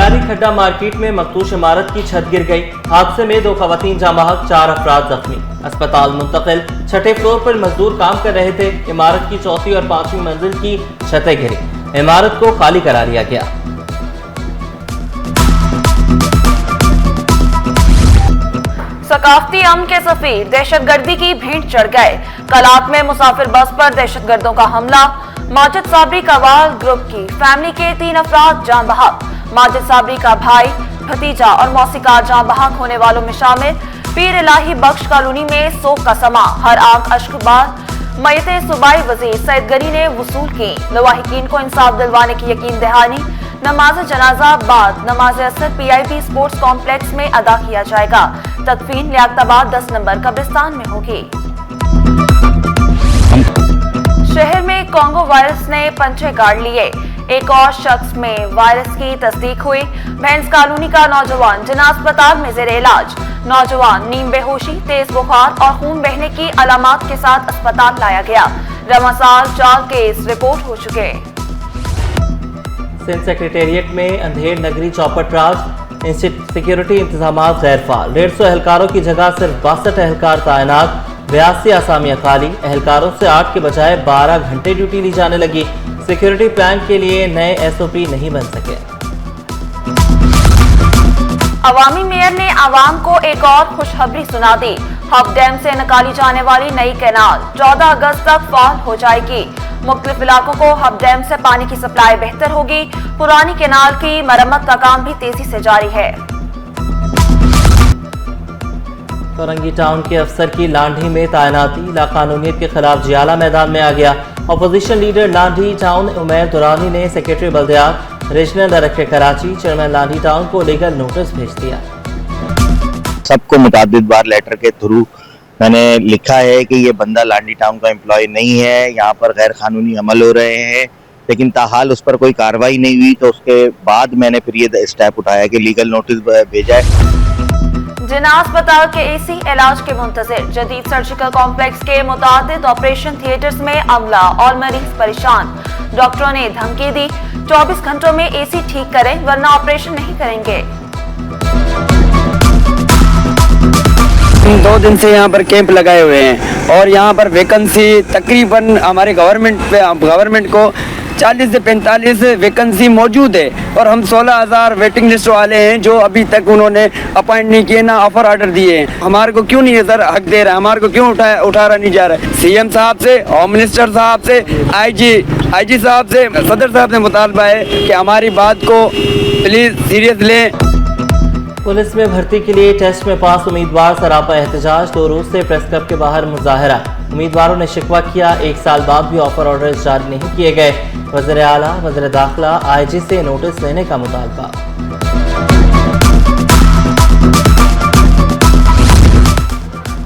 बलियारी खड्डा मार्केट में मखदूश इमारत की छत गिर गई। हादसे में 2 खवातीन जाँ बहक, 4 अफराद जख्मी, अस्पताल मुंतकिल। छठे फ्लोर पर मजदूर काम कर रहे थे। इमारत की चौथी और 5वीं मंजिल की छतें गिरी। इमारत को खाली करा दिया गया। सकाफती अमन के सफीर दहशतगर्दी की भेंट चढ़ गए। कलात में मुसाफिर बस पर दहशतगर्दों का हमला। माजिद साबरी कवाल ग्रुप की फैमिली के 3 अफराद जाँ बहक। माजिद साबरी का भाई, भतीजा और मौसीकार जाँ बहक होने वालों में शामिल। पीर इलाही बख्श कॉलोनी में सोग का समा, हर आंख अश्कबार। मयते सूबाई वजीर सैयद गनी ने वसूल की। लवाहिकीन को इंसाफ दिलवाने की यकीन दहानी। नमाज जनाजा बाद नमाज असर PIB स्पोर्ट्स कॉम्प्लेक्स में अदा किया जाएगा। तदफीन लियाकताबाद 10 नंबर कब्रिस्तान में होगी। शहर में कोंगो वायरस ने पंचे गाड़ लिए। एक और शख्स में वायरस की तस्दीक हुई। भैंस कॉलोनी का नौजवान जिला अस्पताल में जेर इलाज। नौजवान नीम बेहोशी, तेज बुखार और खून बहने की अलामात के साथ अस्पताल लाया गया। रमासाल 4 केस रिपोर्ट हो चुके। सिंध सेक्रेटेरिएट में अंधेर नगरी चौपट राज। सिक्योरिटी इंतजाम गैर फाल। 150 एहलकारों की जगह सिर्फ 62 एहलकार तैनात। 82 आसामियां खाली। एहलकारों से 8 के बजाय 12 घंटे ड्यूटी ली जाने लगी। सिक्योरिटी प्लान के लिए नए SOP नहीं बन सके। अवामी मेयर ने आवाम को एक और खुशखबरी सुना दी। हब डैम से निकाली जाने वाली नई कैनाल 14 अगस्त तक फाल हो जाएगी। मुख्तलिफ इलाकों को हब डैम से पानी की सप्लाई बेहतर होगी। पुरानी कैनाल की मरम्मत का काम भी तेजी से जारी है। फरंगी टाउन के अफसर की लांढी में तैनाती। लाकानूनियत के खिलाफ जियाला मैदान में आ गया। Opposition leader Landhi town Umair Durrani ने सेक्रेटरी बल्दियात, regional director Karachi, chairman Landhi town को लीगल नोटिस भेज दिया। सबको मुतादिद बार लेटर के थ्रू मैंने लिखा है कि ये बंदा लांढी टाउन का एम्प्लॉय नहीं है, यहाँ पर गैर कानूनी अमल हो रहे हैं, लेकिन ताहाल उस पर कोई कार्रवाई नहीं हुई। तो उसके बाद मैंने फिर ये स्टेप उठाया कि लीगल नोटिस भेजा है। जिना अस्पताल के AC इलाज के मुंतजिर। जदीद सर्जिकल कॉम्प्लेक्स के मुतादिद ऑपरेशन थिएटर्स में अमला और मरीज परेशान। डॉक्टरों ने धमकी दी, 24 घंटों में AC ठीक करें वरना ऑपरेशन नहीं करेंगे। 2 दिन से यहाँ पर कैंप लगाए हुए हैं और यहाँ पर वैकेंसी तकरीबन हमारे गवर्नमेंट को 40 से 45 वैकेंसी मौजूद है और हम 16,000 वेटिंग लिस्ट वाले हैं जो अभी तक उन्होंने अपॉइंट नहीं किए, ना ऑफर ऑर्डर दिए हैं। हमारे को क्यों नहीं है सर हक दे रहा है, हमारे को क्यों उठाया नहीं जा रहा है। CM साहब से, होम मिनिस्टर साहब से, IG साहब से, सदर साहब से मुतालबा है कि हमारी बात को प्लीज सीरियस लें। पुलिस में भर्ती के लिए टेस्ट में पास उम्मीदवार सरापा एहतजाज। 2 रोज से प्रेस क्लब के बाहर मुजाहरा। उम्मीदवारों ने शिकवा किया, 1 साल बाद भी ऑफर ऑर्डर जारी नहीं किए गए। वज़ीर आला, वज़ीर दाखिला, IG से नोटिस लेने का मुतालबा।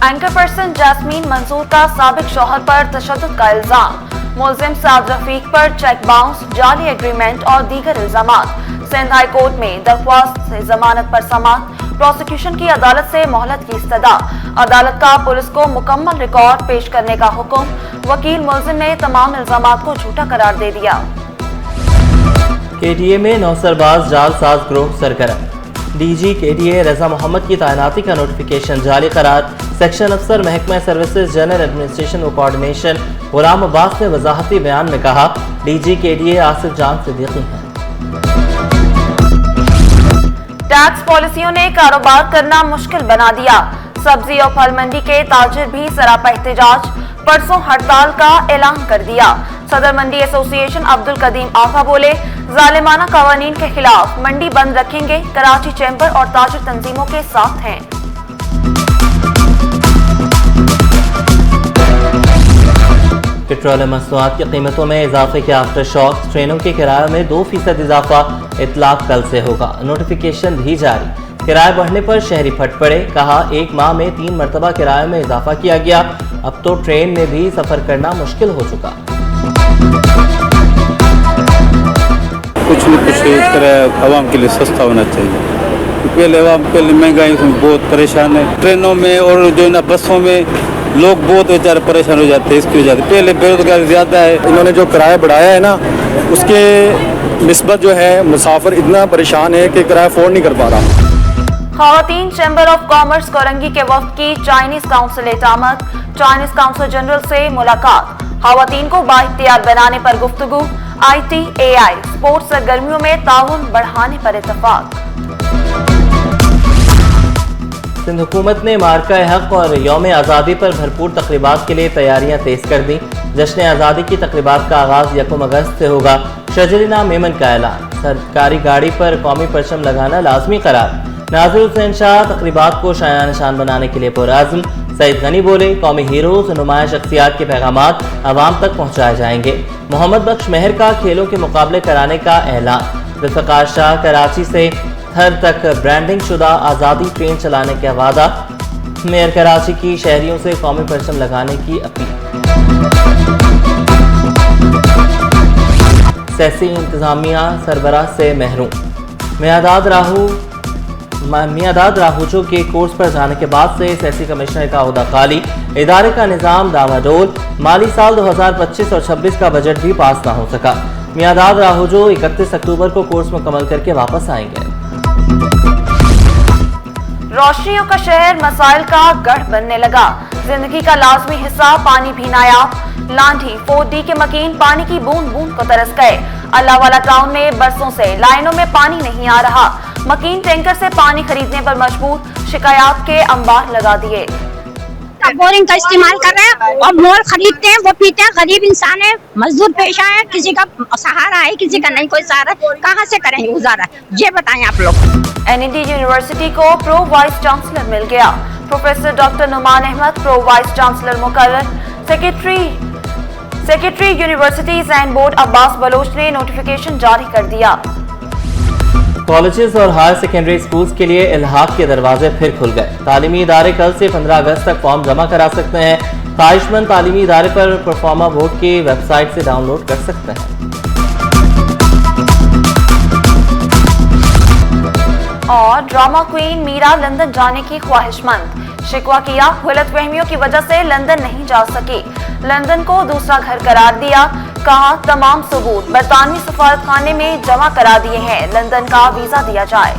एंकर पर्सन जैस्मीन मंसूर का साबिक शौहर पर तशद्दुद का इल्जाम। मुलजिम साद रफीक पर चेक बाउंस, जाली एग्रीमेंट और दीगर इल्जामात। सिंध हाई कोर्ट में दरख्वास्त से जमानत पर समाअत। प्रोसिक्यूशन की अदालत से मोहलत की इस्तदा। अदालत का पुलिस को मुकम्मल रिकॉर्ड पेश करने का हुक्म। वकील मुलजिम ने तमाम इल्जामात को झूठा करार दे दिया। KDA में नौसरबाज जालसाज ग्रोह सरगर्म। DG KDA रजा मोहम्मद की तैनाती का नोटिफिकेशन जारी करार। सेक्शन अफसर महकमा सर्विसेज जनरल एडमिनिस्ट्रेशन व कोऑर्डिनेशन गुलाम अब्बास ने वजाहती बयान में कहा, DG KDA आसिफ जान सिद्दीकी हैं। टैक्स पॉलिसियों ने कारोबार करना मुश्किल बना दिया। सब्जी और फल मंडी के ताजिर भी सरापा एहतजाज। परसों हड़ताल का ऐलान कर दिया। सदर मंडी एसोसिएशन अब्दुल कदीम आका बोले, जालिमाना कवानीन के खिलाफ मंडी बंद रखेंगे। कराची चैम्बर और ताजिर तंजीमों के साथ हैं। पेट्रोलियम मसनूआत की कीमतों में इजाफे के आफ्टर शॉक। ट्रेनों के किराए में 2% इजाफा। इतलाक कल से होगा। नोटिफिकेशन भी जारी। किराए बढ़ने पर शहरी फट पड़े। कहा, 1 माह में 3 मरतबा किराए में इजाफा किया गया। अब तो ट्रेन में भी सफर करना मुश्किल हो चुका। कुछ न कुछ इस तरह आवाम के लिए सस्ता होना चाहिए। पहले आवाम के लिए महंगाई बहुत परेशान है। ट्रेनों में और जो है ना बसों में लोग बहुत बेचारे परेशान हो जाते हैं इसकी वजह से। पहले बेरोजगारी ज़्यादा है, इन्होंने जो किराया बढ़ाया है ना, उसके निस्बत जो है मुसाफिर इतना परेशान है कि किराया अफोर्ड नहीं कर पा रहा। खवातीन चैम्बर ऑफ कॉमर्स कोरंगी के वफ्द की चाइनीज काउंसिलेट आमद, चाइनीज काउंसिल जनरल से मुलाकात, खवातीन को बाइख्तियार बनाने पर गुफ्तगू, ITAI स्पोर्ट्स सरगर्मियों में ताउन बढ़ाने पर इत्तफाक। सिंध हुकूमत ने मार्का हक और यौम आज़ादी पर भरपूर तकरीबात के लिए तैयारियां तेज कर दी। जश्न आज़ादी की तकरीबात का आगाज़ 1 अगस्त से होगा। शजरीना मेमन का ऐलान, सरकारी गाड़ी पर कौमी परचम लगाना लाजमी करार। नाज़िर हुसैन शाह तकरीबात को शाया निशान बनाने के लिए पुरअज़्म। सईद गनी बोले, कौमी हीरोज़ नुमाया शख्सियात के पैगामात आवाम तक पहुँचाए जाएंगे। मोहम्मद बख्श मेहर का खेलों के मुकाबले कराने का ऐलान। जुल्फ़िकार शाह कराची से थर तक ब्रांडिंग शुदा आज़ादी ट्रेन चलाने का वादा। मेयर कराची की शहरियों से कौमी परचम लगाने की अपील। सियासी इंतजामिया सरबराह से महरूम। मियादाद राहूचो के कोर्स पर जाने के बाद से सियासी कमिश्नर का ओहदा खाली। इदारे का निज़ाम डामाडोल। माली साल 2025 और 26 का बजट भी पास ना हो सका। मियादाद राहूचो 31 अक्टूबर को कोर्स मुकम्मल करके वापस आएंगे। रोशनियों का शहर मसाइल का गढ़ बनने लगा। जिंदगी का लाजमी हिस्सा पानी भी नायाब। लांढी 4D के मकीन पानी की बूंद बूंद को तरस गए। अल्लाह वाला टाउन में बरसों से लाइनों में पानी नहीं आ रहा। मकीन टैंकर से पानी खरीदने पर मजबूर, शिकायत के अंबार लगा दिए। बोरिंग का इस्तेमाल कर रहे हैं और मोल खरीदते हैं, वो पीते हैं। गरीब इंसान है, मजदूर पेशा है, किसी का सहारा है, किसी का नहीं कोई सहारा। कहाँ से करेंगे गुजारा, ये बताएं आप लोग। NED यूनिवर्सिटी को प्रो वाइस चांसलर मिल गया। Professor doctor Numan Ahmed pro vice chancellor मुकर्रर। Secretary universities and board Abbas Baloch ने नोटिफिकेशन जारी कर दिया। कॉलेजेस और हायर सेकेंडरी स्कूल्स के लिए इल्हाक के दरवाजे फिर खुल गए। तालीमी इदारे कल से 15 अगस्त तक फॉर्म जमा करा सकते हैं। ख्वाहिशमंद तालीमी इदारे पर परफॉर्मा बोर्ड की वेबसाइट से डाउनलोड कर सकते हैं। और ड्रामा क्वीन मीरा लंदन जाने की ख्वाहिशमंद। शिकवा किया, गलतफहमियों की वजह से लंदन नहीं जा सकी। लंदन को दूसरा घर करार दिया। कहा, तमाम सबूत बरतानवी सफारतखाने में जमा करा दिए हैं, लंदन का वीजा दिया जाए।